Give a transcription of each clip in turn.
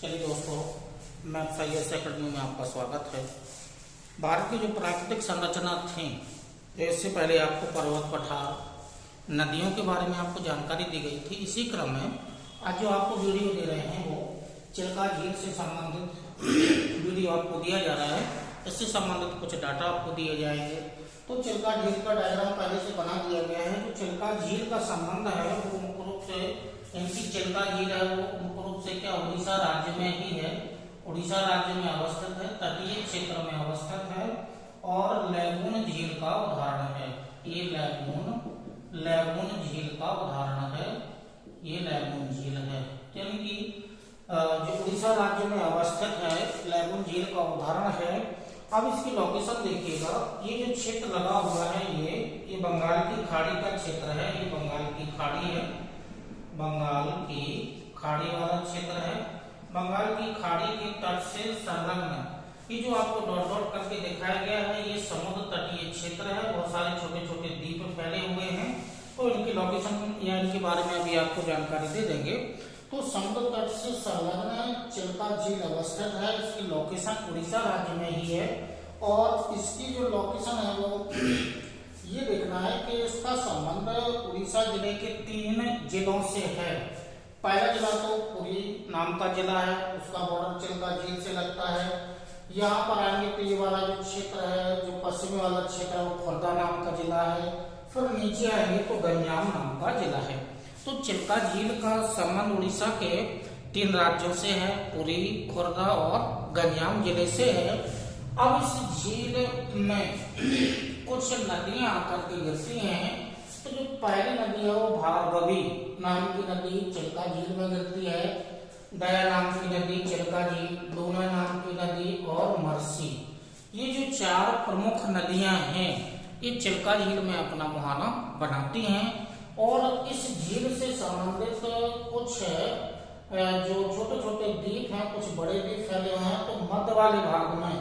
चलिए दोस्तों, मैं IAS अकेडमी में आपका स्वागत है। भारत की जो प्राकृतिक संरचना थी, तो इससे पहले आपको पर्वत पठार, नदियों के बारे में आपको जानकारी दी गई थी। इसी क्रम में आज जो आपको वीडियो दे रहे हैं वो चिल्का झील से संबंधित वीडियो आपको दिया जा रहा है। इससे संबंधित कुछ डाटा आपको दिए जाएंगे। तो चिल्का झील का डायग्राम पहले से बना दिया गया है। जो चिल्का झील का संबंध है वो मुख्य रूप से इनकी चिल्का झील है वो मुख्य रूप से क्या उड़ीसा राज्य में ही है। उड़ीसा राज्य में अवस्थित है, तटीय क्षेत्र में अवस्थित है और लैगून झील का उदाहरण है। ये लैगून झील का उदाहरण है। ये लैगून झील है, यानी कि जो उड़ीसा राज्य में अवस्थित है, लैगून झील का उदाहरण है। अब इसकी लोकेशन देखिएगा। ये जो क्षेत्र लगा हुआ है ये बंगाल की खाड़ी का क्षेत्र है। ये बंगाल की खाड़ी है, बंगाल की खाड़ी वाला क्षेत्र है। बंगाल की खाड़ी के तट से संलग्न ये जो आपको डॉट डॉट करके दिखाया गया है, ये समुद्र तटीय क्षेत्र है। बहुत सारे छोटे छोटे द्वीप फैले हुए हैं। तो इनकी लोकेशन या इनके बारे में अभी आपको जानकारी दे देंगे। तो समुद्र तट से संलग्न चिल्का झील अवस्थित है। इसकी लोकेशन उड़ीसा राज्य में ही है और इसकी जो लोकेशन है वो ये देखना है कि इसका संबंध उड़ीसा जिले के 3 जिलों से है। पहला जिला तो पुरी नाम का जिला है, उसका बॉर्डर चिल्का झील से लगता है। यहाँ पर आएंगे तो ये वाला जो क्षेत्र है, जो पश्चिमी वाला क्षेत्र है, वो खुर्दा नाम का जिला है। फिर नीचे आएंगे तो गंजाम नाम का जिला है। तो चिल्का झील का संबंध उड़ीसा के 3 राज्यों से है, पुरी, खुर्दा और गंजाम जिले से है। अब इस झील में कुछ नदियां आकर के गिरती हैं। तो जो पहली नदी है वो भार्गवी नाम की नदी चिल्का झील में गिरती है। दया नाम की नदी चिल्का झील, दूना नाम की नदी और मरसी। ये जो 4 प्रमुख नदियां हैं ये चिल्का झील में अपना मुहाना बनाती हैं। और इस झील से संबंधित कुछ जो छोटे छोटे द्वीप हैं, कुछ बड़े द्वीप फैले हुए हैं। तो मध्य वाले भाग में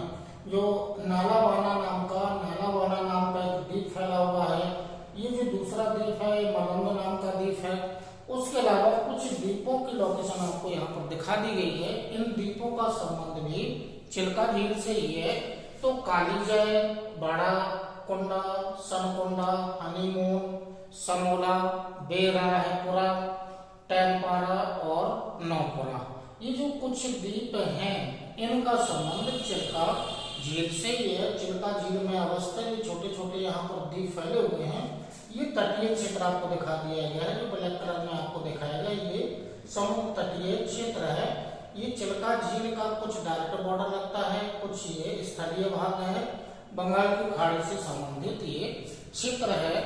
जो नालाबाना नाम का एक द्वीप फैला हुआ है। ये जो दूसरा द्वीप है मलंग नाम का द्वीप है। उसके अलावा कुछ द्वीपों की लोकेशन आपको यहाँ पर दिखा दी गई है। इन द्वीपों का संबंध भी चिल्का झील से ही है। तो कालीजय, बड़ा कुंडा, सनकुंडा, हनीमून, समोला, बेराहपुरा, टैंपारा और नौपुरा, ये जो कुछ द्वीप हैं इनका संबंध चिल्का झील से ही है। चिल्का झील में अवस्थित छोटे छोटे यहाँ पर द्वीप फैले हुए हैं। ये तटीय क्षेत्र आपको दिखा दिया गया है, जो ब्लैक कलर में आपको दिखाया गया ये समुद्र तटीय क्षेत्र है। ये चिल्का झील का कुछ डायरेक्ट बॉर्डर लगता है, कुछ ये स्थलीय भाग है। बंगाल की खाड़ी से संबंधित ये क्षेत्र है।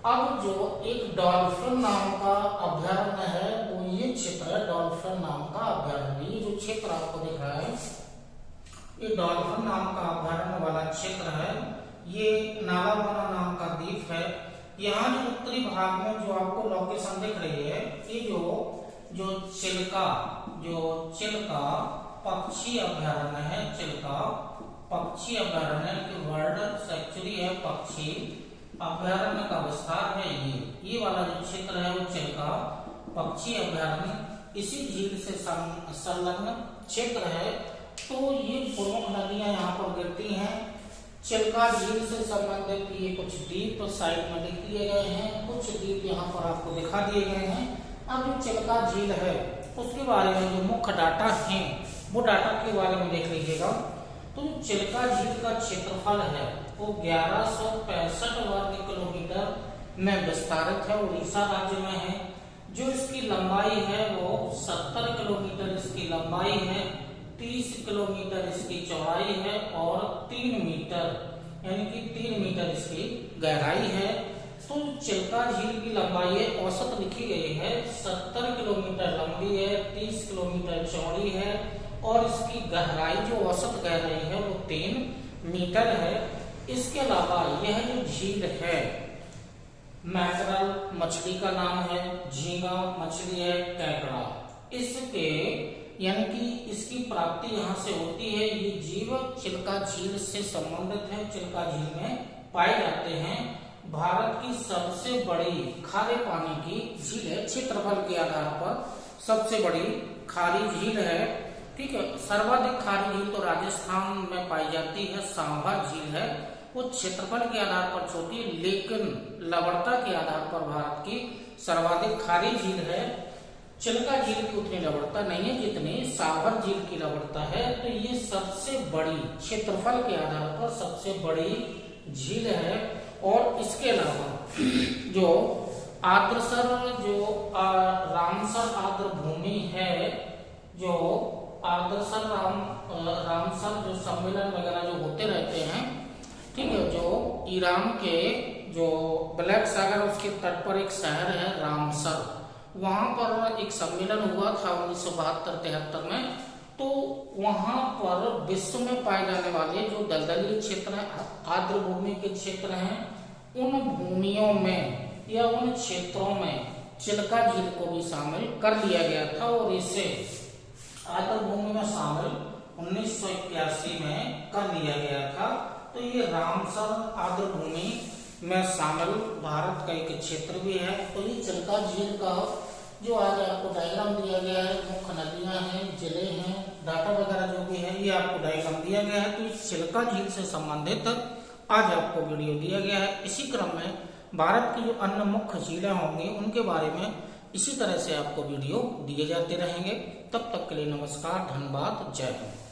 अब जो एक डॉल्फिन नाम का अभ्यारण्य है वो ये क्षेत्र है, डॉल्फिन नाम का अभ्यारण्य। ये जो क्षेत्र आपको दिख रहा है ये डॉल्फिन नाम का अभ्यारण्य वाला क्षेत्र है। ये नालाबाना नाम का द्वीप है। यहाँ जो उत्तरी भाग में जो आपको लोकेशन दिख रही है, ये जो चिल्का पक्षी अभ्यारण्य है। चिल्का पक्षी अभ्यारण्य की वर्ड सेंचुरी है, पक्षी अभ्यारण्य का विस्तार है। ये वाला जो क्षेत्र है वो चिल्का पक्षी अभ्यारण्य इसी झील से संलग्न क्षेत्र है। तो ये प्रमुख नदियां यहाँ पर गिरती हैं। चिल्का झील से संबंधित ये कुछ द्वीप साइड में लिख दिए गए हैं, कुछ द्वीप यहाँ पर आपको दिखा दिए गए हैं। अब जो चिल्का झील है उसके बारे में जो मुख्य डाटा है वो डाटा के बारे में देख लीजिएगा। तो चिल्का झील का क्षेत्रफल है वो 1165 वर्ग किलोमीटर में विस्तारित है, उड़ीसा राज्य में है। जो इसकी लंबाई है वो 70 किलोमीटर इसकी लंबाई है, 30 किलोमीटर इसकी चौड़ाई है और 3 मीटर यानी कि 3 मीटर इसकी गहराई है। तो चिल्का झील की लंबाई औसत लिखी गई है 70 किलोमीटर लंबी है, 30 किलोमीटर चौड़ी है और इसकी गहराई जो औसत गहराई है वो 3 मीटर है। इसके अलावा यह जो झील है मैकरल मछली का नाम है, झींगा मछली है, कैकड़ा, इसके यानी कि इसकी प्राप्ति यहाँ से होती है। ये जीव चिल्का झील से संबंधित है, चिल्का झील में पाए जाते हैं। भारत की सबसे बड़ी खारे पानी की झील है, क्षेत्रफल के आधार पर सबसे बड़ी खारी झील है। ठीक है। सर्वाधिक खारी झील तो राजस्थान में पाई जाती है, सांभर झील है। वो क्षेत्रफल के आधार पर छोटी है, लेकिन लवणता के आधार पर भारत की सर्वाधिक खारी झील है। चिल्का झील की उतनी लवणता नहीं है जितनी सांभर झील की लवणता है। तो ये सबसे बड़ी, क्षेत्रफल के आधार पर सबसे बड़ी झील है। और इसके अलावा जो आद्रसर, जो रामसर आर्द्र भूमि है, जो आद्रसर रामसर जो सम्मेलन वगैरह जो होते रहते हैं, ठीक है, जो ईरान के जो ब्लैक सागर उसके तट पर एक शहर है रामसर, वहां पर एक सम्मेलन हुआ था 1972-73 में। तो वहां पर विश्व में पाए जाने वाले जो दलदली क्षेत्र हैं, आर्द्र भूमि के क्षेत्र हैं, उन भूमियों में या उन क्षेत्रों में चिल्का झील को भी शामिल कर लिया गया था। और इसे आर्द्र भूमि में शामिल 1981 में कर लिया गया था। तो ये रामसर आर्द्र भूमि में शामिल भारत का एक क्षेत्र भी है। तो ये चिल्का झील का जो आज आपको डायग्राम दिया गया है, मुख्य नदियां हैं, जिले हैं, डाटा वगैरह जो भी है, ये आपको डायग्राम दिया गया है। तो इस चिल्का झील से संबंधित आज आपको वीडियो दिया गया है। इसी क्रम में भारत की जो अन्य मुख्य झीलें होंगी उनके बारे में इसी तरह से आपको वीडियो दिए जाते रहेंगे। तब तक के लिए नमस्कार, धन्यवाद, जय हिंद।